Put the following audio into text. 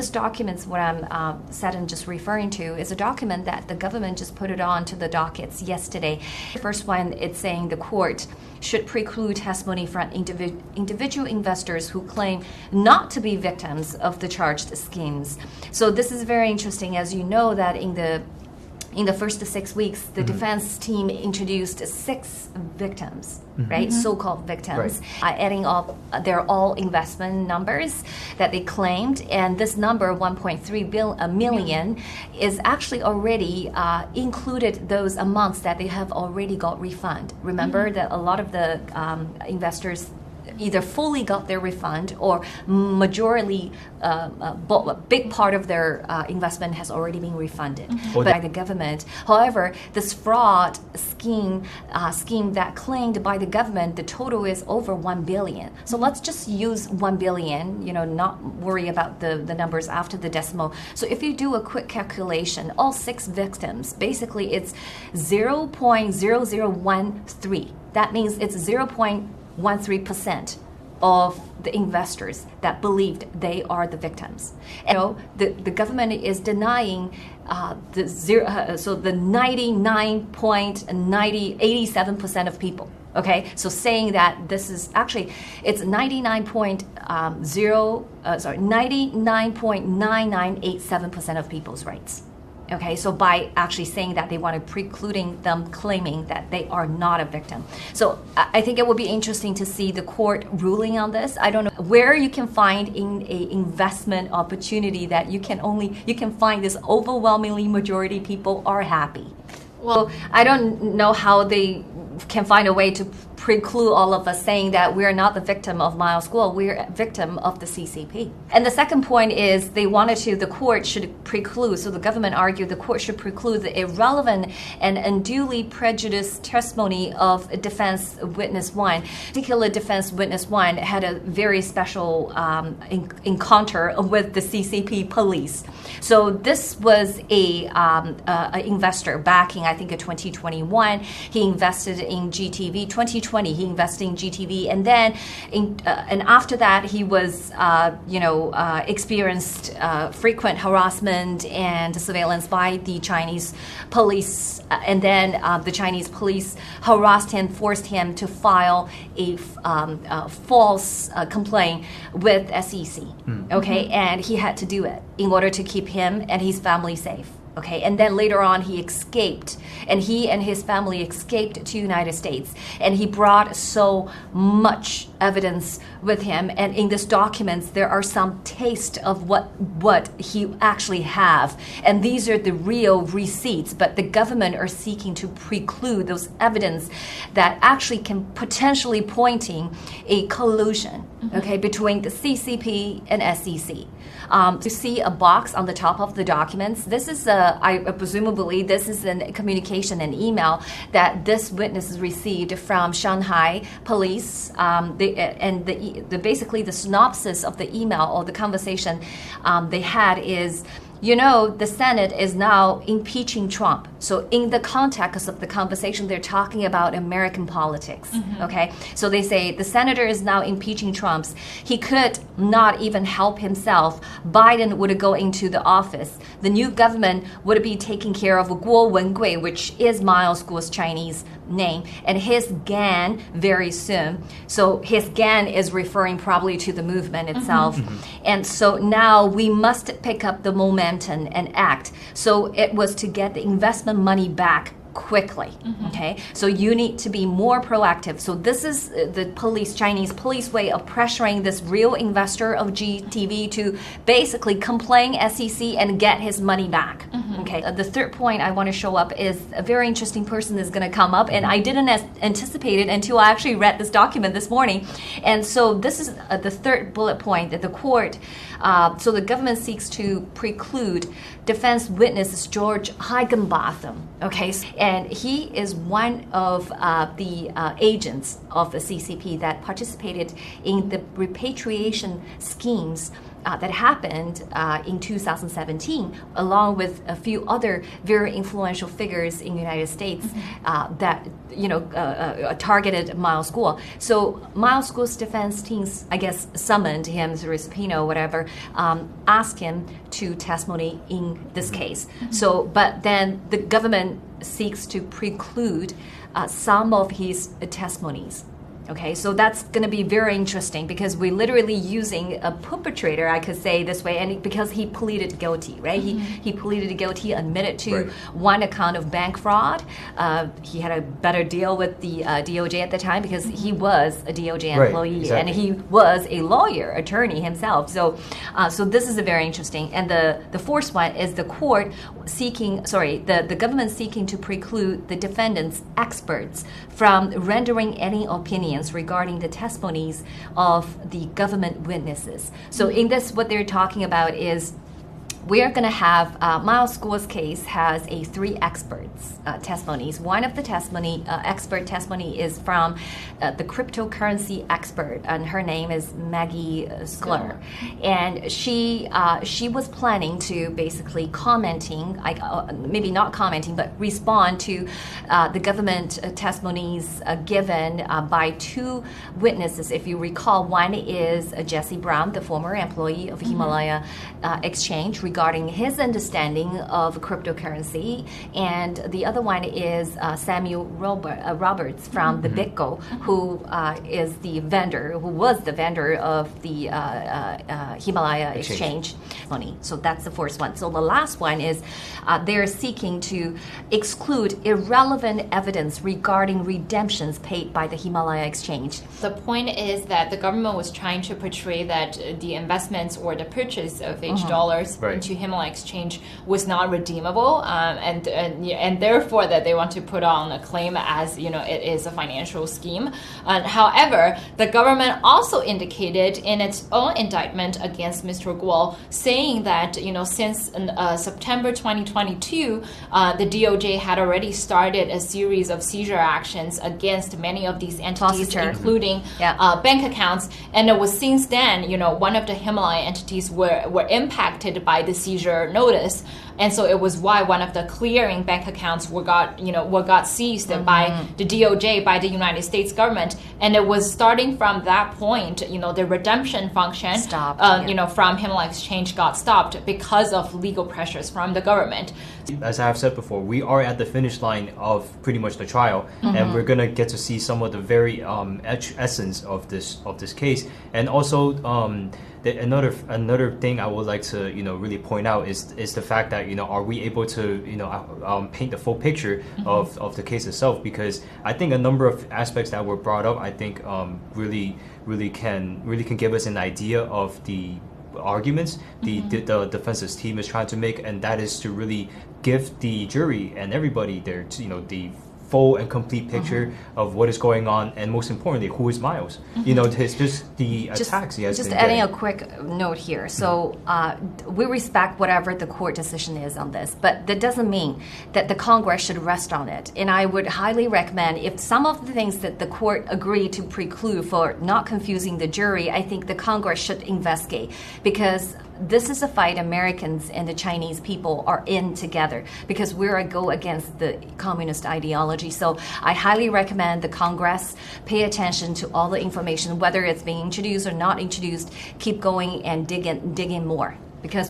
This document, what I'm said and just referring to, is a document that the government just put it on to the dockets yesterday. The first one, it's saying the court should preclude testimony from individual investors who claim not to be victims of the charged schemes. So this is very interesting, as you know that in the first 6 weeks, the defense team introduced 6 victims, right? So-called victims, adding up their all investment numbers that they claimed. And this number, 1.3 million, is actually already included those amounts that they have already got refund. Remember that a lot of the investors either fully got their refund or majority, a big part of their investment has already been refunded by the government. However, this fraud scheme that claimed by the government, the total is over 1 billion. So let's just use 1 billion, not worry about the numbers after the decimal. So if you do a quick calculation, all 6 victims, basically it's 0.0013. That means it's 0.13% of the investors that believed they are the victims. And the government is denying the 99.87% of people. Okay, so saying that this is actually it's 99.9987% of people's rights. Okay, so by actually saying that, they wanted precluding them claiming that they are not a victim. So I think it would be interesting to see the court ruling on this. I don't know where you can find in a investment opportunity that you can find this overwhelmingly majority people are happy. Well, I don't know how they can find a way to preclude all of us saying that we're not the victim of Miles Guo, we're a victim of the CCP. And the second point is the court should preclude, so the government argued the court should preclude the irrelevant and unduly prejudiced testimony of defense witness 1. Particular defense witness 1 had a very special encounter with the CCP police. So this was a investor back in, I think, 2021. He invested in GTV. 2020, he invested in GTV, and then, and after that, he was, experienced frequent harassment and surveillance by the Chinese police, and then the Chinese police harassed him, forced him to file a false complaint with SEC. Okay, and he had to do it in order to keep him and his family safe. Okay, and then later on he escaped, and he and his family escaped to the United States, and he brought so much evidence with him, and in these documents there are some taste of what he actually have, and these are the real receipts, but the government are seeking to preclude those evidence that actually can potentially pointing a collusion, okay, between the CCP and SEC. You see a box on the top of the documents. This is presumably this is a communication, an email that this witness received from Shanghai police. Basically the synopsis of the email or the conversation they had is, the Senate is now impeaching Trump. So in the context of the conversation, they're talking about American politics, okay? So they say the senator is now impeaching Trump. He could not even help himself. Biden would go into the office. The new government would be taking care of Guo Wengui, which is Miles Guo's Chinese name, and his gang very soon. So his gang is referring probably to the movement itself. And so now we must pick up the momentum and act. So it was to get the investment money back quickly. Okay, so you need to be more proactive. So this is the Chinese police way of pressuring this real investor of GTV to basically complain SEC and get his money back. Okay, the third point I want to show up is a very interesting person is going to come up, and I didn't anticipate it until I actually read this document this morning. And so this is the third bullet point that the court, so the government seeks to preclude defense witness George Higginbotham. Okay, and he is one of the agents of the CCP that participated in the repatriation schemes that happened in 2017, along with a few other very influential figures in the United States that targeted Miles Guo. So Miles Guo's defense teams, I guess, summoned him through a subpoena or whatever, asked him to testimony in this case. So, but then the government seeks to preclude some of his testimonies. Okay, so that's going to be very interesting because we're literally using a perpetrator, I could say this way, and because he pleaded guilty, right? He pleaded guilty, admitted to one account of bank fraud. He had a better deal with the DOJ at the time because he was a DOJ employee and he was a lawyer, attorney himself. So, so this is a very interesting. And the fourth one is the government seeking to preclude the defendant's experts from rendering any opinions regarding the testimonies of the government witnesses. So in this, what they're talking about is we are going to have Miles Guo's case has three experts testimonies. One of the expert testimony is from the cryptocurrency expert, and her name is Maggie Skler, and she was planning to basically maybe not commenting, but respond to the government testimonies given by two witnesses. If you recall, one is Jesse Brown, the former employee of Himalaya Exchange, regarding his understanding of cryptocurrency, and the other one is Samuel Roberts from the BitGo, who was the vendor of the Himalaya Exchange money. So that's the first one. So the last one is they're seeking to exclude irrelevant evidence regarding redemptions paid by the Himalaya Exchange. The point is that the government was trying to portray that the investments or the purchase of H dollars into Himalaya Exchange was not redeemable, and therefore that they want to put on a claim as it is a financial scheme. However, the government also indicated in its own indictment against Mr. Guo, saying that since September 2022, the DOJ had already started a series of seizure actions against many of these entities, including bank accounts, and it was since then one of the Himalaya entities were impacted by the seizure notice, and so it was why one of the clearing bank accounts got seized by the DOJ, by the United States government, and it was starting from that point the redemption function stopped, from Himalaya Exchange got stopped because of legal pressures from the government. As I have said before, we are at the finish line of pretty much the trial, and we're gonna get to see some of the very essence of this case, and also another thing I would like to really point out is the fact that are we able to paint the full picture of the case itself, because I think a number of aspects that were brought up I think really can give us an idea of the arguments the defense's team is trying to make, and that is to really give the jury and everybody there the full and complete picture of what is going on, and most importantly, who is Miles. It's just the attacks he has been adding getting. a quick note here. So we respect whatever the court decision is on this, but that doesn't mean that the Congress should rest on it. And I would highly recommend, if some of the things that the court agreed to preclude for not confusing the jury, I think the Congress should investigate, because this is a fight Americans and the Chinese people are in together, because we're go against the communist ideology. So I highly recommend the Congress pay attention to all the information, whether it's being introduced or not introduced. Keep going and dig in more, because